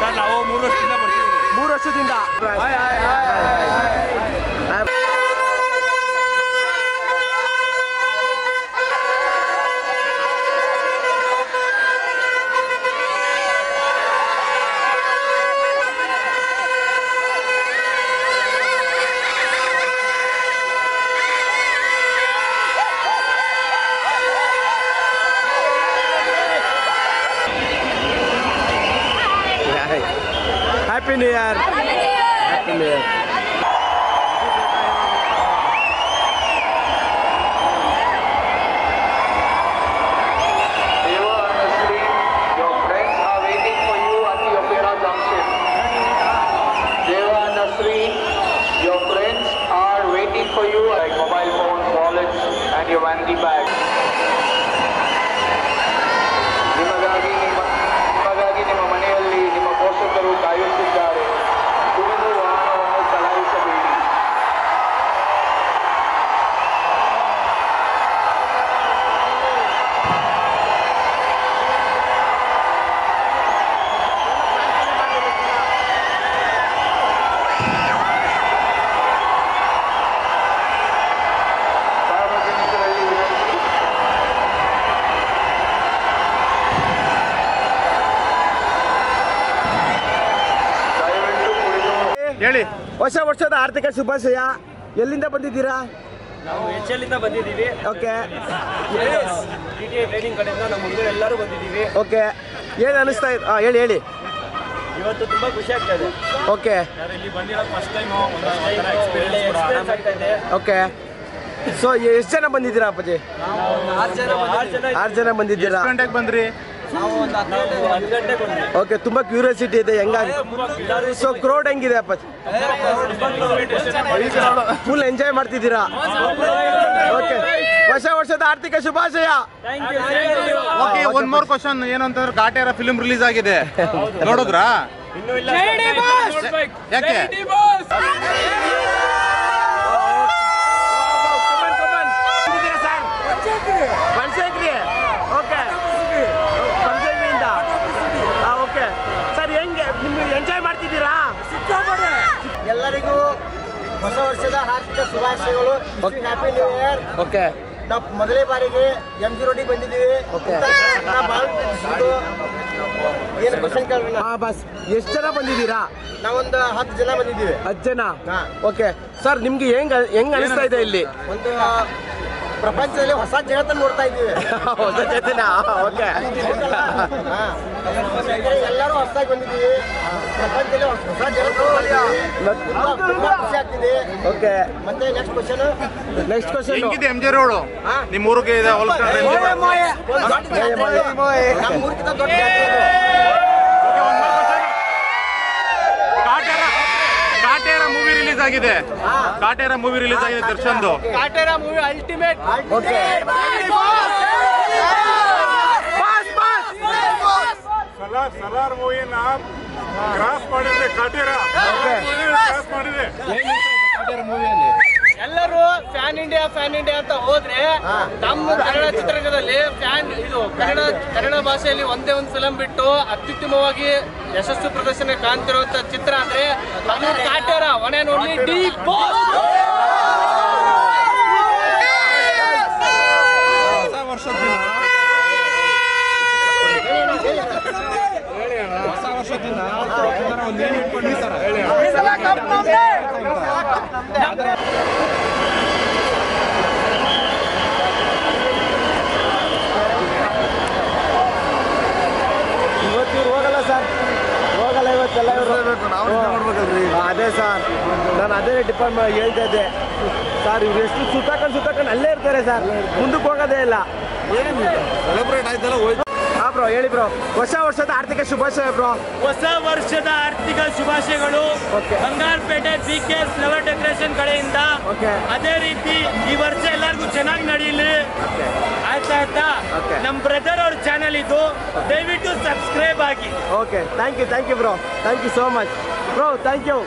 Sir ನಾವು 3 ವರ್ಷದಿಂದ ಬರ್ತಿದ್ದೀವಿ. 3 ವರ್ಷದಿಂದ. Happy New Year. Happy New Year. Your friends are waiting for you, like mobile phones, wallets, and your vanity bag. ನಿಮಗಾಗಿ ನಿಮ್ಮ ಮನೆಯಲ್ಲಿ ನಿಮ್ಮ ಪೋಷಕರು ಕಾಯುತ್ತಿದ್ದಾರೆ. ಕುಡಿದು ವಾಹನವನ್ನು ಚಲಾಯಿಸಬೇಡಿ. ಹೇಳಿ. ಹೊಸ ವರ್ಷದ ಆರ್ಥಿಕ ಶುಭಾಶಯ. ಎಲ್ಲಿಂದ ಬಂದಿದ್ದೀರಾ? ನಾವು HL ಇಂದ ಬಂದಿದ್ದೀವಿ. ಓಕೆ. TTI ಟ್ರೈನಿಂಗ್ ಕಡೆಯಿಂದ ನಮ್ಮ ಹುಡುಗರು ಎಲ್ಲರೂ ಬಂದಿದ್ದೀವಿ. ಓಕೆ. ಏನು ಅನಿಸ್ತಾ ಇದೆ? ಹೇಳಿ ಹೇಳಿ. ಇವತ್ತು ತುಂಬಾ ಖುಷಿ ಆಗ್ತಾ ಇದೆ. ಓಕೆ. ಇಲ್ಲಿ ಬಂದಿರೋದು ಫಸ್ಟ್ ಟೈಮ್ ಎಕ್ಸ್ಪೀರಿಯನ್ಸ್ ಆಗ್ತಾ ಇದೆ. ಓಕೆ. ಸೊ ಎಷ್ಟು ಜನ ಬಂದಿದ್ದೀರಾ ಅಪ್ಪಾಜಿ? 6 ಜನ ಬಂದಿದ್ದೀರಾ? ಎಷ್ಟು ಗಂಟೆಗೆ ಬಂದ್ರಿ? ನಾವು 10 ಗಂಟೆಗೆ ಬಂದ್ವಿ. ಓಕೆ. ತುಂಬಾ ಕ್ಯೂರಿಯಾಸಿಟಿ ಇದೆ. ಹೆಂಗಾಗಿ ಸೊ ಕ್ರೌಡ್ ಹೆಂಗಿದೆ ಅಪ್ಪಾಜಿ? ಫುಲ್ ಎಂಜಾಯ್ ಮಾಡ್ತಿದ್ದೀರಾ? ಓಕೆ. ಹೊಸ ವರ್ಷದ ಆರ್ಥಿಕ ಶುಭಾಶಯ. ಓಕೆ. ಒನ್ ಮೋರ್ ಕ್ವಶನ್ ಏನಂತಂದ್ರೆ ಕಾಟೇರ ಫಿಲ್ಮ್ ರಿಲೀಸ್ ಆಗಿದೆ, ನೋಡಿದ್ರಾ? ಯಾಕೆ? ಎಂಜಾಯ್ ಮಾಡ್ತಿದ್ದೀರಾ? ಎಲ್ಲರಿಗೂ ಹೊಸ ವರ್ಷದ ಆರ್ಥಿಕ ಶುಭಾಶಯಗಳು. Happy new year. ಓಕೆ. ನಾವು ಮೊದಲೇ ಬಾರಿಗೆ MG ರೋಡಿಗೆ ಬಂದಿದ್ದೀವಿ. ಏನು ಕ್ವಶನ್ ಕೇಳೋಣ? ಬಸ್. ಎಷ್ಟು ಜನ ಬಂದಿದ್ದೀರಾ? ನಾವೊಂದು 10 ಜನ ಬಂದಿದ್ದೀವಿ. 10 ಜನ. ಓಕೆ ಸರ್, ನಿಮ್ಗೆ ಹೆಂಗ್ ಅನಿಸ್ತಾ ಇದೆ ಇಲ್ಲಿ? ಒಂದು ಪ್ರಪಂಚದಲ್ಲಿ ಹೊಸ ಜಗತ್ತನ್ನು ನೋಡ್ತಾ ಇದ್ದೀವಿ. ಹೊಸ ಜಗತ್ತಿನ. ಓಕೆ. ಎಲ್ಲರೂ ಹೊಸದಾಗಿ ಬಂದಿದ್ದೀವಿ. ಪ್ರಪಂಚದಲ್ಲಿ ಹೊಸ ಜಗತ್ತು ತುಂಬಾ ಖುಷಿ ಆಗ್ತಿದೆ. ಓಕೆ. ಮತ್ತೆ ನೆಕ್ಸ್ಟ್ ಕ್ವಶನ್. ಹೆಂಗಿದೆ MG ರೋಡು? ನಿಮ್ಮ ಊರಿಗೆ ಇದೆ ಹೋಲಿಸ್ಕೊಂಡ್ರೆ? ನಮ್ಮ ಊರಿಗಿಂತ ದೊಡ್ಡ ಜಾತ್ರೆ ಇದು. ಕಾಟೇರ ಮೂವಿ ರಿಲೀಸ್ ಆಗಿದೆ. ಕಾಟೇರ ಮೂವಿ ರಿಲೀಸ್ ಆಗಿದೆ ದರ್ಶನ್ದು. Kaatera movie ultimate. Okay. Salaar ಮೂವಿನ ಕ್ರಾಸ್ ಮಾಡಿದ್ರೆ ಕಾಟೇರ ಕ್ರಾಸ್ ಮಾಡಿದೆ. ಎಲ್ಲರೂ ಫ್ಯಾನ್ ಇಂಡಿಯಾ ಅಂತ ಹೋದ್ರೆ ನಮ್ಮ ಕನ್ನಡ ಚಿತ್ರರಂಗದಲ್ಲಿ ಕನ್ನಡ ಭಾಷೆಯಲ್ಲಿ ಒಂದೇ ಒಂದು ಫಿಲಂ ಬಿಟ್ಟು ಅತ್ಯುತ್ತಮವಾಗಿ ಯಶಸ್ಸು ಪ್ರದರ್ಶನ ಕಾಣ್ತಿರುವಂತ ಚಿತ್ರ ಅಂದ್ರೆ ಅದು Kaatera. One and only D boss. ಹೊಸ ವರ್ಷದ ದಿನ ಒಂದು ನೇಮ್ ಇಟ್ಕೊಂಡಿರ್ತಾರೆ. ಇವತ್ತು ಹೋಗಲ್ಲ ಸರ್, ಹೋಗಲ್ಲ ಇವತ್ತೆಲ್ಲ ಅದೇ ಸರ್, ನಾನು ಅದೇ ಡಿಪಾರ್ಟ್ಮೆಂಟ್ ಹೇಳ್ತಾ ಇದ್ದೆ ಸರ್. ಇವ್ರು ಎಷ್ಟು ಸುತ್ತಾಕೊಂಡು ಅಲ್ಲೇ ಇರ್ತಾರೆ ಸರ್, ಮುಂದಕ್ಕೆ ಹೋಗೋದೇ ಇಲ್ಲ. ಸೆಲೆಬ್ರೇಟ್ ಆಯ್ತಲ್ಲ ಹೋಯ್ತು. ಬ್ರೋ ಹೇಳಿ ಬ್ರೋ. ಹೊಸ ವರ್ಷದ ಆರ್ಥಿಕ ಶುಭಾಶಯ ಬ್ರೋ. ಹೊಸ ವರ್ಷದ ಆರ್ಥಿಕ ಶುಭಾಶಯಗಳು ಬಂಗಾರಪೇಟೆ BKS ಫ್ಲವರ್ ಡೆಕೋರೇಷನ್ ಕಡೆಯಿಂದ. ಅದೇ ರೀತಿ ಈ ವರ್ಷ ಎಲ್ಲರಿಗೂ ಚೆನ್ನಾಗಿ ನಡೀಲಿ. ಆಯ್ತಾ? ನಮ್ಮ ಬ್ರದರ್ ಅವ್ರ ಚಾನಲ್ ಇದು, ದಯವಿಟ್ಟು ಸಬ್ಸ್ಕ್ರೈಬ್ ಆಗಿ. Okay. Thank you bro. Thank you so much bro. Thank you.